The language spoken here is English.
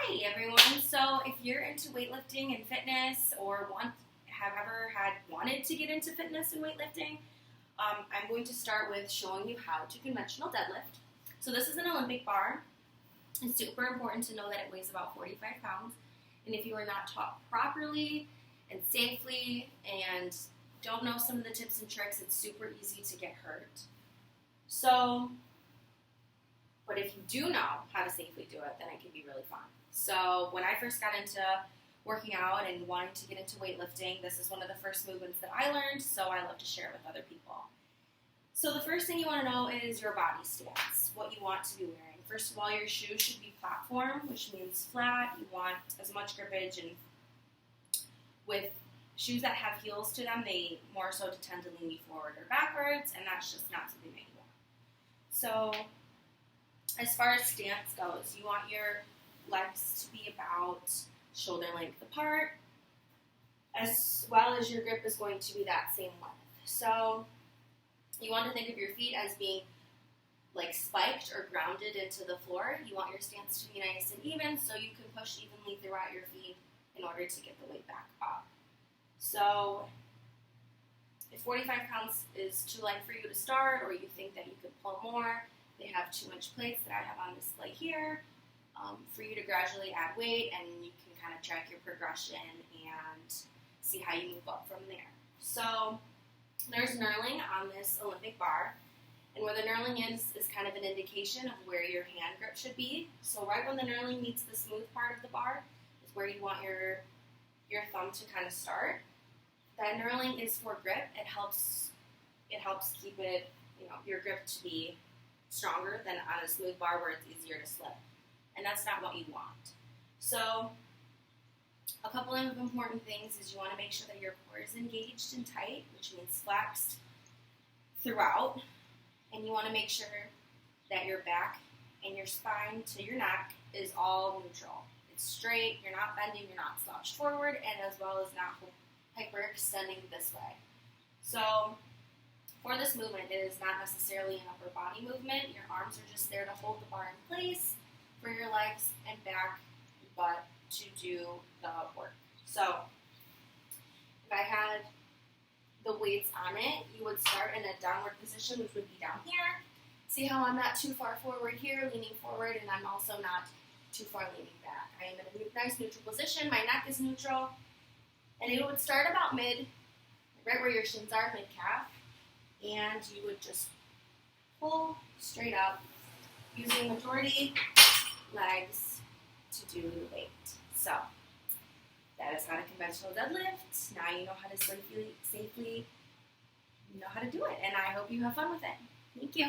Hi everyone. So if you're into weightlifting and fitness or have ever wanted to get into fitness and weightlifting, I'm going to start with showing you how to conventional deadlift. So this is an Olympic bar. It's super important to know that it weighs about 45 pounds. And if you are not taught properly and safely and don't know some of the tips and tricks, it's super easy to get hurt. But if you do know how to safely do it, then it can be really fun. So when I first got into working out and wanting to get into weightlifting, this is one of the first movements that I learned, so I love to share it with other people. So the first thing you want to know is your body stance, what you want to be wearing. First of all, your shoes should be platform, which means flat. You want as much grippage, and with shoes that have heels to them, they more so tend to lean you forward or backwards, and that's just not something that you want. So as far as stance goes, you want your legs to be about shoulder length apart, as well as your grip is going to be that same length. So you want to think of your feet as being like spiked or grounded into the floor. You want your stance to be nice and even so you can push evenly throughout your feet in order to get the weight back up. So if 45 pounds is too light for you to start, or you think that you could pull more, they have too much plates that I have on display here for you to gradually add weight, and you can kind of track your progression and see how you move up from there. So there's knurling on this Olympic bar, and where the knurling is kind of an indication of where your hand grip should be. So right when the knurling meets the smooth part of the bar is where you want your thumb to kind of start. That knurling is for grip. It helps keep it, your grip to be stronger than on a smooth bar where it's easier to slip. And that's not what you want. So a couple of important things is you want to make sure that your core is engaged and tight, which means flexed throughout. And you want to make sure that your back and your spine to your neck is all neutral. It's straight, you're not bending, you're not slouched forward, and as well as not hyperextending this way. So for this movement, it is not necessarily an upper body movement. Your arms are just there to hold the bar in place for your legs and back, but to do the work. So if I had the weights on it, you would start in a downward position, which would be down here. See how I'm not too far forward here, leaning forward, and I'm also not too far leaning back. I am in a nice neutral position. My neck is neutral. And it would start about mid, right where your shins are, mid-calf. And you would just pull straight up using majority legs to do the weight. So that is how to conventional deadlift. Now you know how to safely know how to do it, and I hope you have fun with it. Thank you.